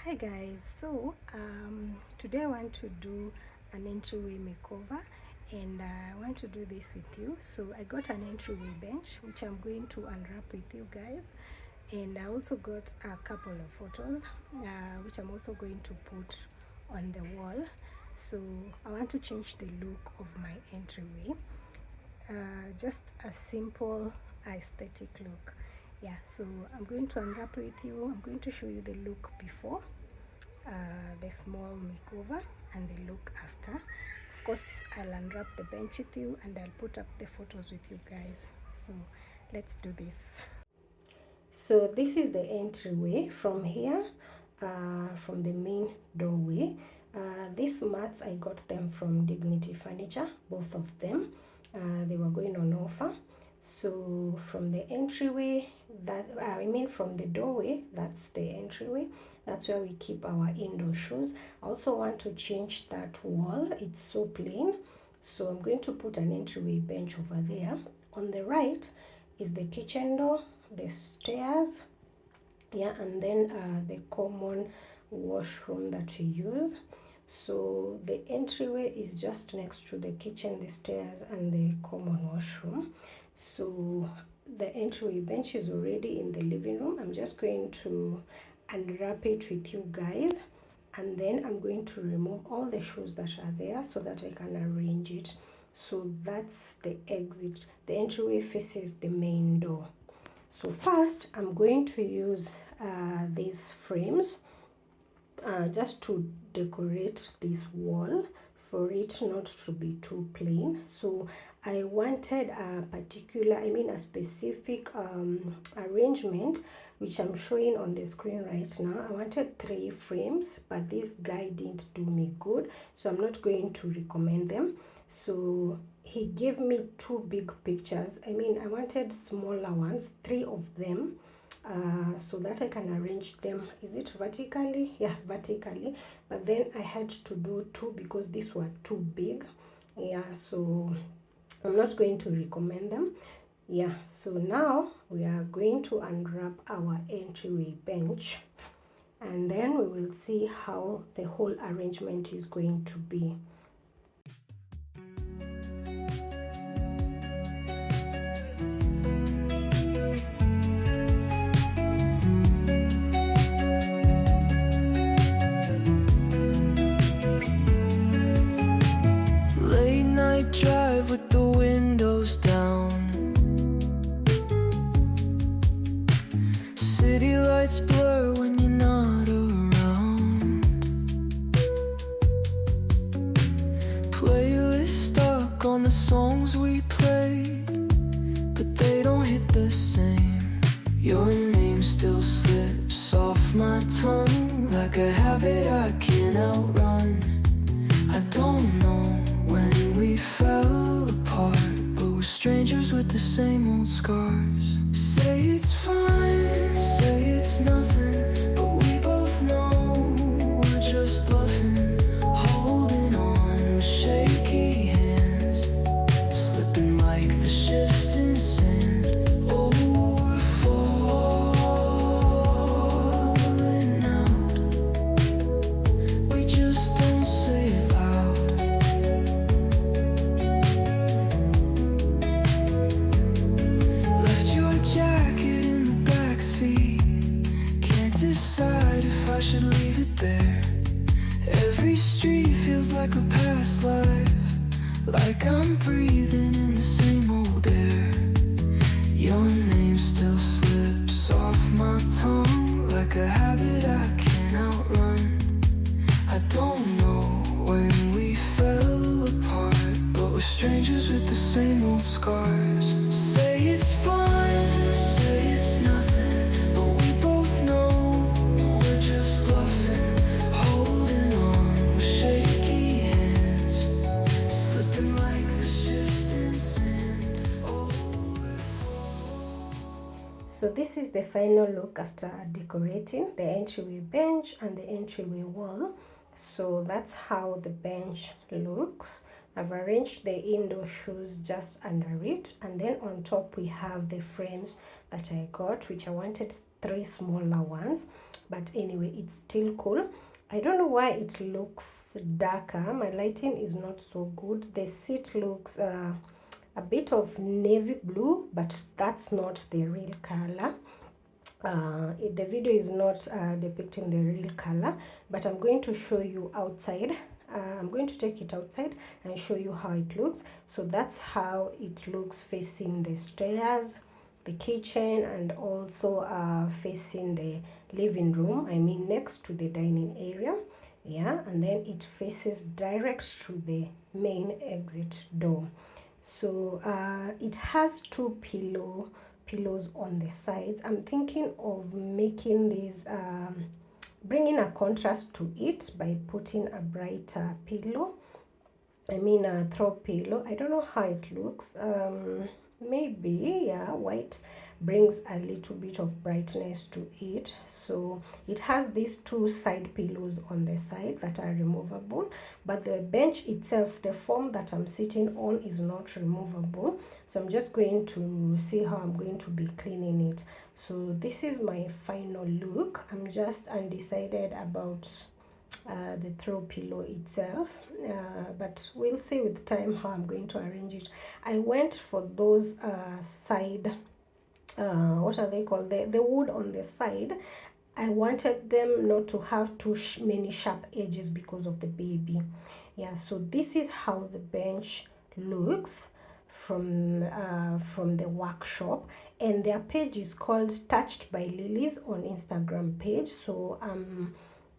Hi guys, so today I want to do an entryway makeover, and I want to do this with you. So I got an entryway bench which I'm going to unwrap with you guys, and I also got a couple of photos which I'm also going to put on the wall. So I want to change the look of my entryway, just a simple aesthetic look. Yeah, so I'm going to unwrap with you. I'm going to show you the look before, the small makeover, and the look after. Of course, I'll unwrap the bench with you and I'll put up the photos with you guys. So let's do this. So this is the entryway from here, from the main doorway. These mats, I got them from Dignity Furniture, both of them. They were going on offer. So from the entryway, from the doorway, that's the entryway. That's where we keep our indoor shoes. I also want to change that wall. It's so plain. So I'm going to put an entryway bench over there. On the right is the kitchen door, the stairs, yeah, and then the common washroom that we use. So the entryway is just next to the kitchen, the stairs, and the common washroom. So the entryway bench is already in the living room. I'm just going to unwrap it with you guys, and then I'm going to remove all the shoes that are there so that I can arrange it. So that's the exit. The entryway faces the main door. So first I'm going to use these frames just to decorate this wall, for it not to be too plain. So I wanted a specific arrangement, which I'm showing on the screen right now. I wanted 3 frames, but this guy didn't do me good, so I'm not going to recommend them. So he gave me 2 big pictures. I wanted smaller ones, 3 of them, so that I can arrange them. Is it vertically? Yeah, vertically. But then I had to do 2 because these were too big. Yeah, so I'm not going to recommend them. Yeah, so now we are going to unwrap our entryway bench, and then we will see how the whole arrangement is going to be. Drive with the windows down, city lights blur when you're not around, playlist stuck on the songs we play, but they don't hit the same. Your name still slips off my tongue like a habit I can't outrun. I don't know when we fell apart, but we're strangers with the same old scars. Say it's fine, say it's nothing, but we both know we're just bluffing. Holding on with shaky hands, slipping like the shifting sand. Oh, we're falling out. We just don't say it loud. Should leave it there. Every street feels like a past life, like I'm breathing in the same old air. Your name still slips off my tongue like a habit I can't outrun. I don't know when we fell apart, but we're strangers with the same old scars. Say it's fine, say it's nothing, but we both know So this is the final look after decorating the entryway bench and the entryway wall. So that's how the bench looks. I've arranged the indoor shoes just under it, and then on top we have the frames that I got, which I wanted 3 smaller ones, but anyway, it's still cool. I don't know why it looks darker. My lighting is not so good. The seat looks a bit of navy blue, but that's not the real color. The video is not depicting the real color, but I'm going to show you outside. I'm going to take it outside and show you how it looks. So that's how it looks facing the stairs, the kitchen, and also facing the living room, I mean next to the dining area. Yeah, and then it faces direct to the main exit door. So it has 2 pillows on the sides. I'm thinking of making these bringing a contrast to it by putting a brighter pillow, I mean a throw pillow. I don't know how it looks. Maybe, yeah, white brings a little bit of brightness to it. So it has these 2 side pillows on the side that are removable, but the bench itself, the form that I'm sitting on, is not removable. So I'm just going to see how I'm going to be cleaning it. So this is my final look. I'm just undecided about the throw pillow itself, but we'll see with time how I'm going to arrange it. I went for those side, what are they called, the wood on the side. I wanted them not to have too many sharp edges because of the baby. Yeah, so this is how the bench looks from the workshop, and their page is called Touched by Lilies on Instagram page. So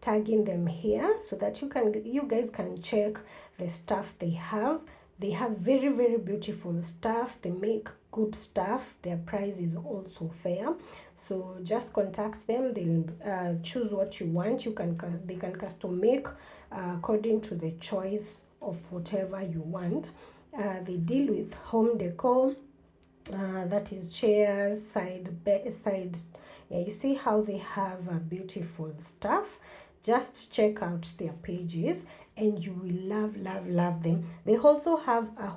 tagging them here so that you guys can check the stuff they have. They have very, very beautiful stuff. They make good stuff. Their price is also fair. So just contact them. They'll choose what you want. They can custom make according to the choice of whatever you want. They deal with home decor, that is chairs, side. Yeah, you see how they have beautiful stuff. Just check out their pages and you will love them. They also have a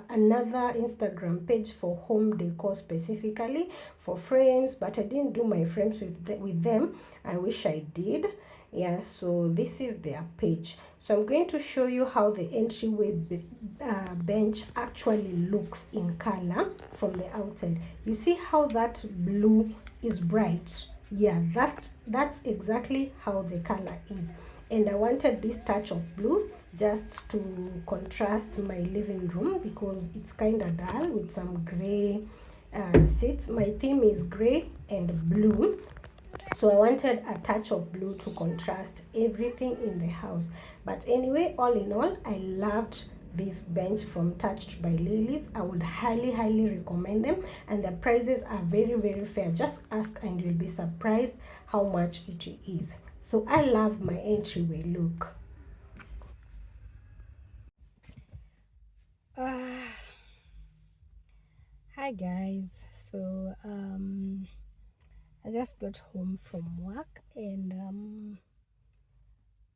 another Instagram page for home decor, specifically for frames, but I didn't do my frames with them. I wish I did. Yeah, so this is their page. So I'm going to show you how the entryway bench actually looks in color from the outside. You see how that blue is bright? Yeah, that's exactly how the color is. And I wanted this touch of blue just to contrast my living room because it's kind of dull with some gray seats. My theme is gray and blue, so I wanted a touch of blue to contrast everything in the house. But anyway, all in all, I loved this bench from Touched by Lilies. I would highly recommend them, and the prices are very, very fair. Just ask and you'll be surprised how much it is. So I love my entryway look. Hi guys. So I just got home from work and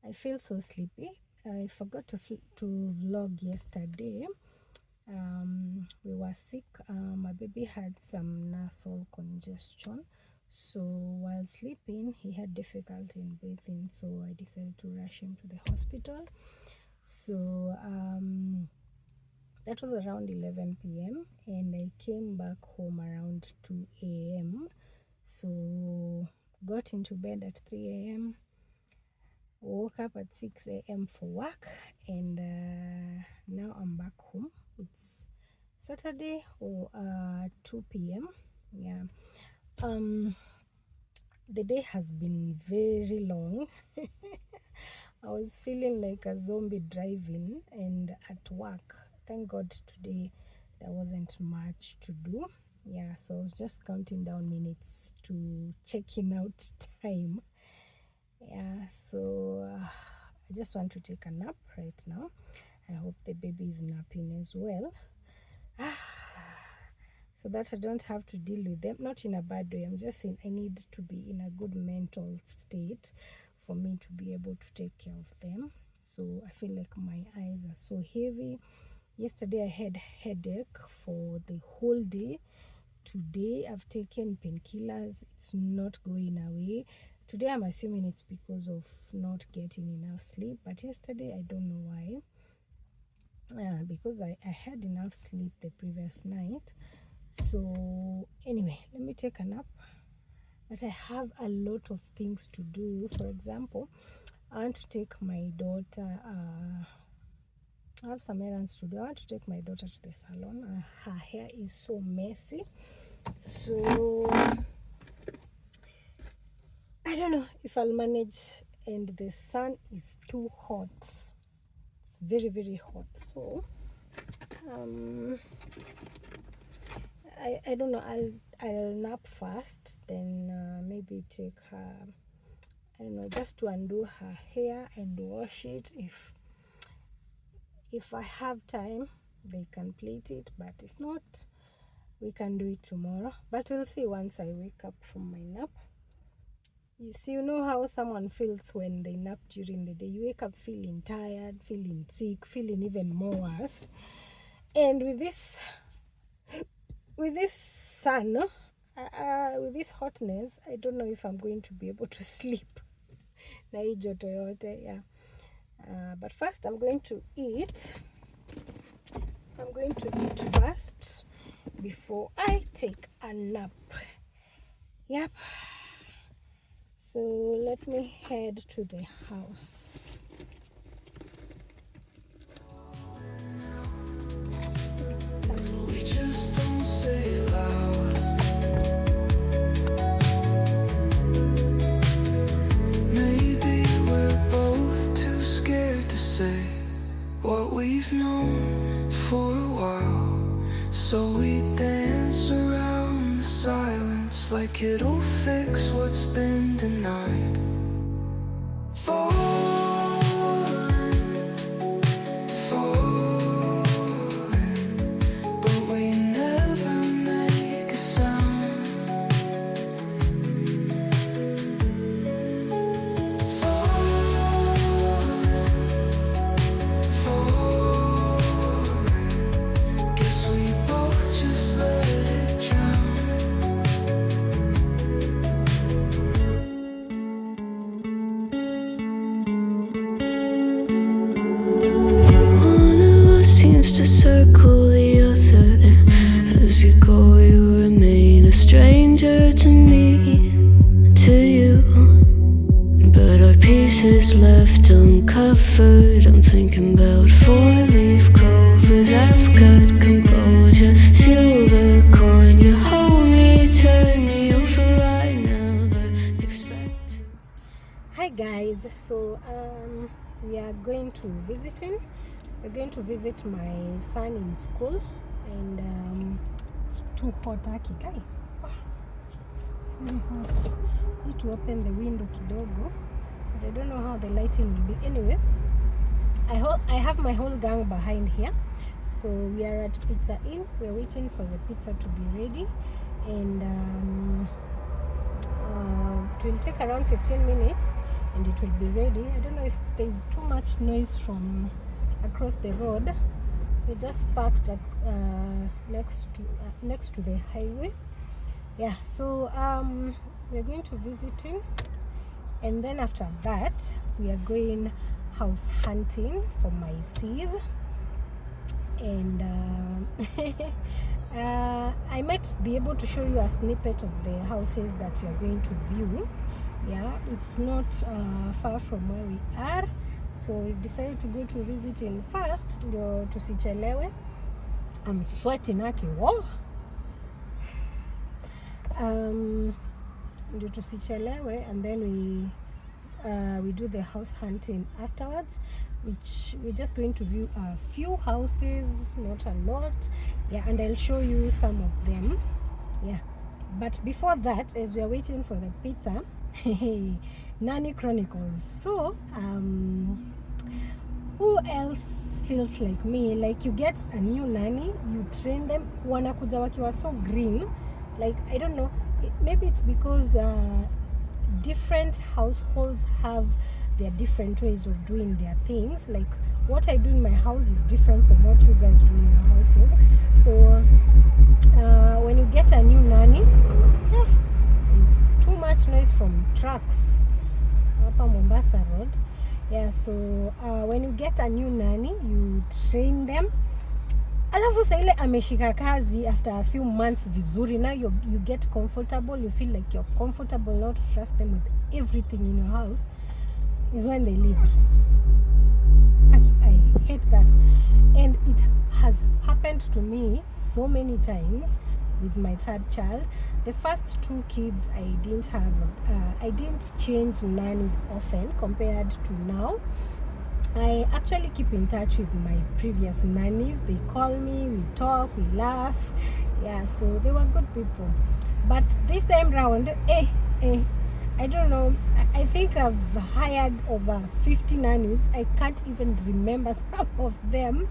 I feel so sleepy. I forgot to vlog yesterday. We were sick. My baby had some nasal congestion, so while sleeping he had difficulty in breathing, so I decided to rush him to the hospital. So that was around 11 p.m. and I came back home around 2 a.m. So got into bed at 3 a.m. woke up at 6 a.m. for work, and now I'm back home. It's Saturday or 2 p.m. Yeah. The day has been very long. I was feeling like a zombie driving and at work. Thank God today there wasn't much to do. Yeah, so I was just counting down minutes to checking out time. Yeah, so I just want to take a nap right now. I hope the baby is napping as well, so that I don't have to deal with them. Not in a bad way, I'm just saying I need to be in a good mental state for me to be able to take care of them. So I feel like my eyes are so heavy. Yesterday I had headache for the whole day. today. I've taken painkillers, it's not going away. Today I'm assuming it's because of not getting enough sleep, but yesterday I don't know why. Because I had enough sleep the previous night. So anyway, let me take a nap. But I have a lot of things to do. For example, I want to take my daughter, I have some errands to do. I want to take my daughter to the salon. Her hair is so messy. So I don't know if I'll manage, and the sun is too hot. It's very, very hot. So I don't know. I'll nap first, then maybe take her, I don't know, just to undo her hair and wash it. If I have time, they can plait it, but if not, we can do it tomorrow. But we'll see once I wake up from my nap. You see, you know how someone feels when they nap during the day. You wake up feeling tired, feeling sick, feeling even more worse. And with this sun, with this hotness, I don't know if I'm going to be able to sleep. Na hii joto yote, yeah. But first, I'm going to eat. I'm going to eat first before I take a nap. Yep. So let me head to the house. We just don't say it loud. Maybe we're both too scared to say what we've known for a while. So we dance around the silence like it'll fix what's been denied. Falling, but we never make a sound. Falling, guess we both just let it drown. One of us seems to circle the other. As you go, you remain a stranger to me, to you. But our pieces left uncovered. I'm thinking about four-leaf clovers. I've got composure, silver coin. You hold me, turn me over right now, but expect to. Hi guys, so we are going to visiting. We're going to visit my son in school, and it's too hot, Aki guy. Wow, it's very hot. Need to open the window kidogo, but I don't know how the lighting will be. Anyway, I have my whole gang behind here. So we are at Pizza Inn. We're waiting for the pizza to be ready, and it will take around 15 minutes and it will be ready. I don't know if there's too much noise from across the road. We just parked at, next to the highway. Yeah, so we're going to visit him, and then after that we are going house hunting for my sis. And I might be able to show you a snippet of the houses that we are going to view. Yeah, it's not far from where we are, so we've decided to go to visit him first, ndio tusichelewe. I'm sweating aki, whoa. Ndio tusichelewe, and then we do the house hunting afterwards, which we're just going to view a few houses, not a lot. Yeah, and I'll show you some of them. Yeah, but before that, as we are waiting for the pizza, Nanny Chronicles. So who else feels like me? Like, you get a new nanny, you train them, wanakuja wakiwa so green. Like, I don't know, maybe it's because different households have their different ways of doing their things. Like, what I do in my house is different from what you guys do in your houses. So when you get a new nanny, there's too much noise from trucks hapa Mombasa Road. Yeah, so when you get a new nanny, you train them. Alafu sa ile ameshika kazi after a few months vizuri, now you get comfortable, you feel like you're comfortable now to trust them with everything in your house, is when they leave. I hate that. And it has happened to me so many times with my third child. The first 2 kids I didn't change nannies often compared to now. I actually keep in touch with my previous nannies. They call me, we talk, we laugh. Yeah, so they were good people. But this time round, I don't know. I think I've hired over 50 nannies. I can't even remember some of them.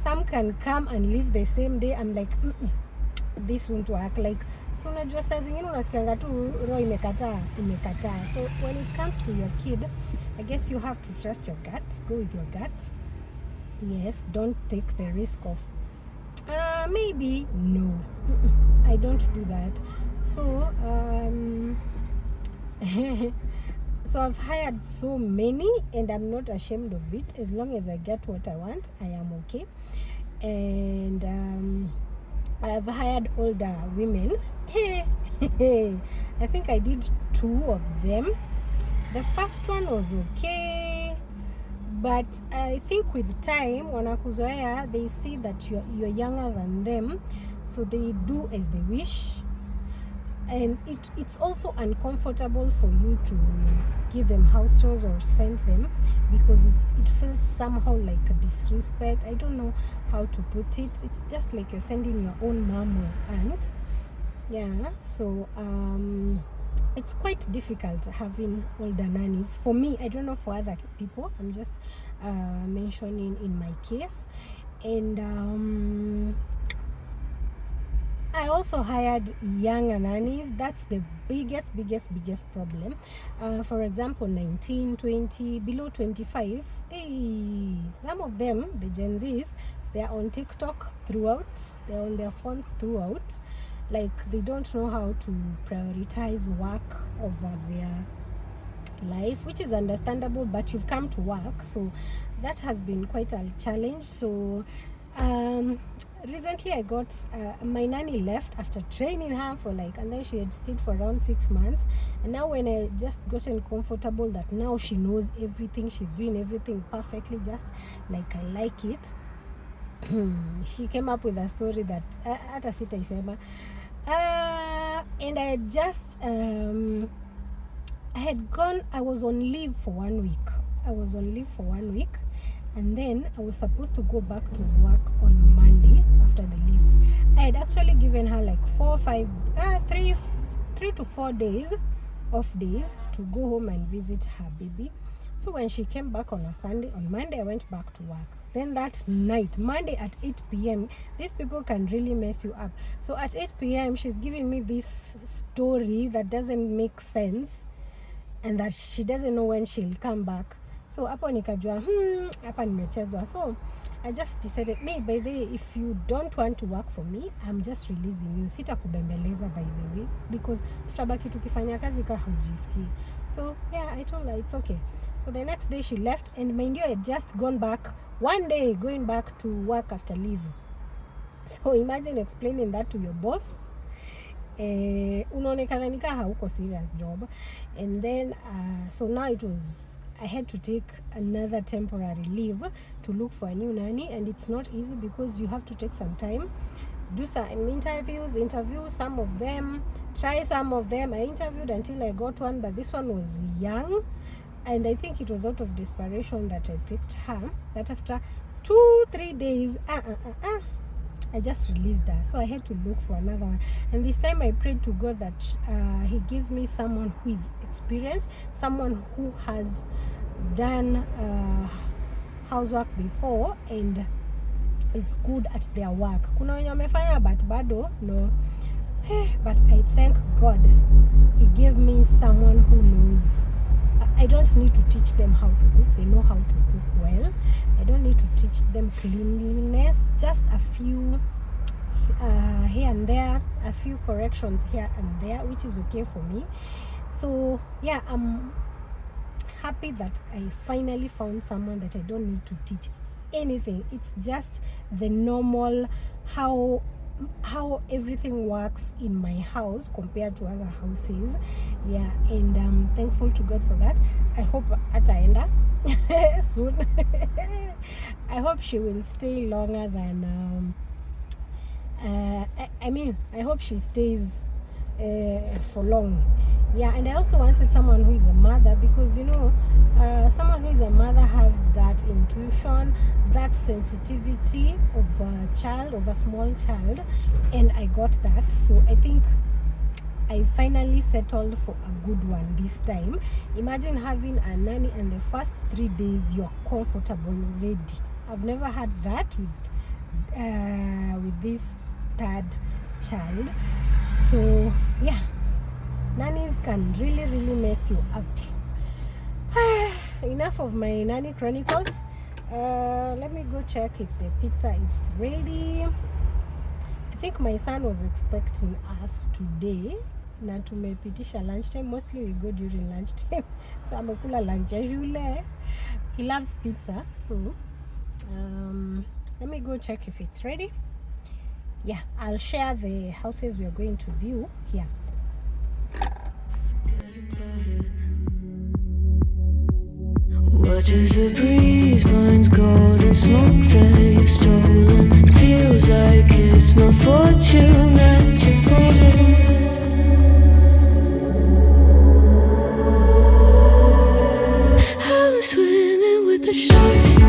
Some can come and leave the same day. I'm like, this won't work. Like, so unajua saa zingine unasikianga tu roho imekataa. So when it comes to your kid, I guess you have to trust your gut. Go with your gut. Yes, don't take the risk of maybe. No, I don't do that. So so I've hired so many, and I'm not ashamed of it. As long as I get what I want, I am okay. And I've hired older women. I think I did 2 of them. The first one was okay, but I think with time, wanakuzoea, they see that you're younger than them, so they do as they wish. And it's also uncomfortable for you to give them house chores or send them, because it feels somehow like a disrespect. I don't know how to put it. It's just like you're sending your own mom or aunt. Yeah, so it's quite difficult having older nannies. For me, I don't know for other people. I'm just mentioning in my case. And I also hired younger nannies. That's the biggest problem. For example, 19, 20, below 25. Some of them, the Gen Zs, they're on TikTok throughout. They're on their phones throughout. Like, they don't know how to prioritize work over their life, which is understandable, but you've come to work, so that has been quite a challenge. So recently I got my nanny left after training her for and then she had stayed for around 6 months, and now when I just gotten comfortable that now she knows everything, she's doing everything perfectly, just like I like it, she came up with a story that hata sitaisema. And I had just I was on leave for 1 week. And then I was supposed to go back to work on Monday after the leave. I had actually given her 3 to 4 days off days to go home and visit her baby. So when she came back on a Sunday, on Monday I went back to work. Then that night, Monday at 8 p.m., these people can really mess you up. So at 8 p.m., she's giving me this story that doesn't make sense, and that she doesn't know when she'll come back. So hapo nikajua, hapa nimechezwa. So I just decided, by the way, if you don't want to work for me, I'm just releasing you. Sita kubembeleza, by the way, because tutabaki tukifanya kazi ka hujiski. So yeah, I told her it's okay. So the next day she left, and mind you, I had just gone back one day, going back to work after leave. So imagine explaining that to your boss. Unaonekana nika hauko serious job. And then so now I had to take another temporary leave to look for a new nanny, and it's not easy because you have to take some time, do some interview some of them, try some of them. I interviewed until I got one, but this one was young, and I think it was out of desperation that I picked her. But after 2-3 days, I just released her. So I had to look for another one, and this time I prayed to God that he gives me someone who is experienced, someone who has done housework before and is good at their work. Kuna wenye wamefanya but bado no. But I thank God he gave me someone who knows. I don't need to teach them how to cook. They know how to cook well. I don't need to teach them cleanliness. Just a few here and there, a few corrections here and there, which is okay for me. So yeah, I'm happy that I finally found someone that I don't need to teach anything. It's just the normal how everything works in my house compared to other houses. Yeah, and I'm thankful to God for that. I hope ataenda soon. I hope she will stay longer than I hope she stays for long. Yeah, and I also wanted someone who is a mother, because someone who is a mother has that intuition, that sensitivity of a child, of a small child, and I got that. So I think I finally settled for a good one this time. Imagine having a nanny and the first 3 days you're comfortable already. I've never had that with this third child. So yeah, nannies can really mess you up. Enough of my nanny chronicles. Let me go check if the pizza is ready. I think my son was expecting us today, na tumepitisha lunchtime. Mostly we go during lunchtime, so amekula lunch ya shule. He loves pizza, so let me go check if it's ready. Yeah, I'll share the houses we are going to view here. Watches the breeze, burns golden smoke that you've stolen. Feels like it's my fortune that you're folding. I'm swimming with the sharks.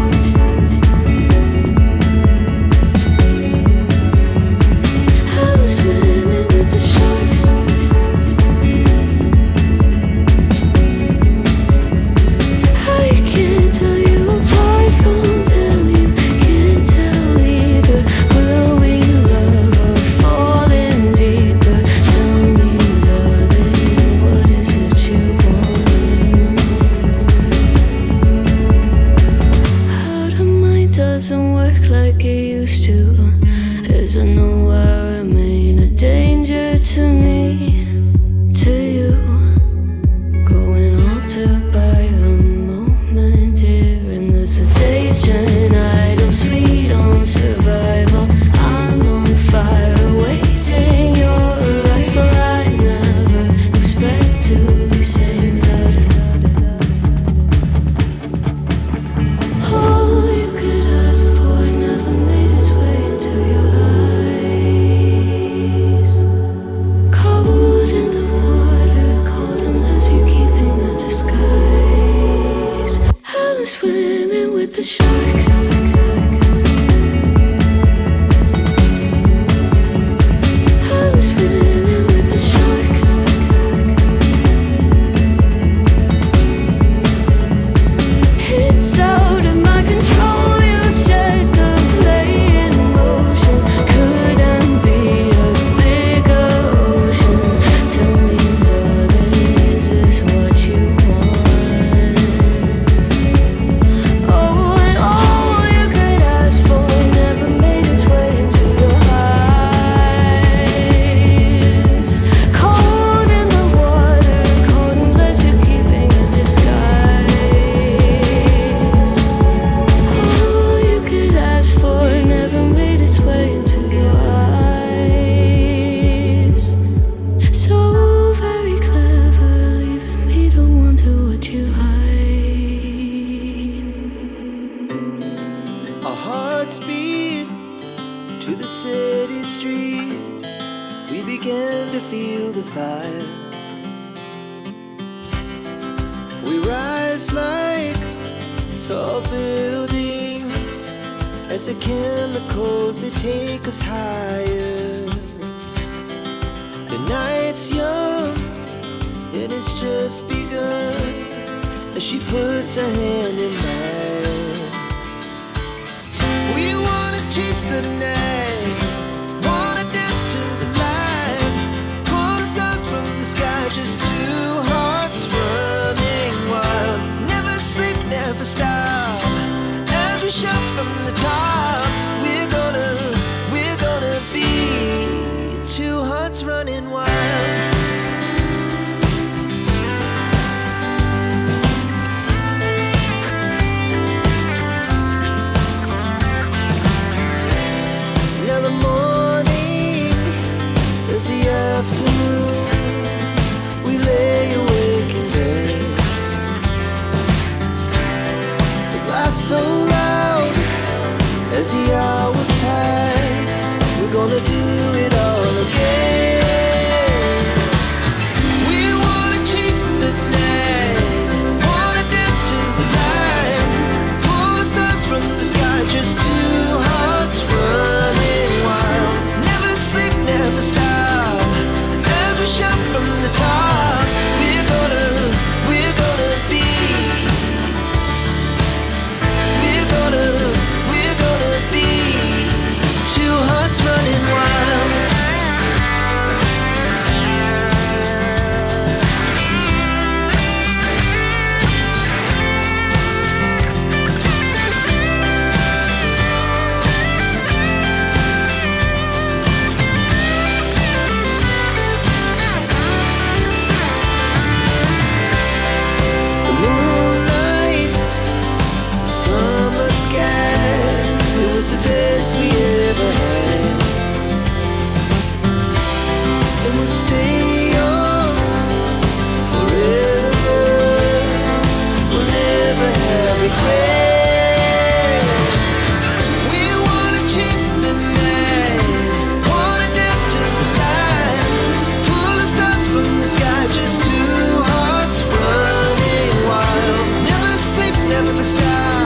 I'm swimming with the sharks. I can't tell you apart from them. You can't tell either. Will we love or fall in deeper? Tell me, darling, what is it you want? How the mind doesn't work like it used to. As I know I remain a danger to me, to you. Going altered by the moment, dear. And as the days turn idle, sweet on survival. I'm on fire, waiting your arrival. I never expect to be saved without it. All you could ask for never made its way into your eyes. Cold in the water, cold unless you're keeping a disguise. I'm swimming with the sharks. I'm swimming with the sharks. It's out of my control. You set the play in motion. Couldn't be a bigger ocean. Tell me, darling, is this what you want? Oh, and all you could ask for never made its way into your eyes. Cold in the water, cold unless you're keeping a disguise. All you could ask for never made its way into your eyes. So very clever, leaving me to wonder what you hide. Our hearts beat to the city streets. We began to feel the fire. We rise like tall buildings as the chemicals they take us higher. The night's young and it's just begun as she puts her hand in mine. We wanna chase the night, wanna dance to the light, pull the stars from the sky, just two hearts running wild. Never sleep, never stop, as we shout from the top. We're gonna be Two hearts running wild. Now the morning is the afternoon. We lay awake in bed. The laughs so loud as the hours pass. We're gonna do it all again. We wanna chase the night, wanna dance to the light, pull the stars from the sky, just two hearts running wild. Never sleep, never stop, as we shout from the top. We're gonna be. We're gonna be. Two hearts running wild. The moonlight, summer sky, it was the best we ever had. And we'll stay young forever. We'll never have regrets. We wanna chase the night, wanna dance to the light, pull the stars from the sky, just two hearts running wild. Never sleep, never stop,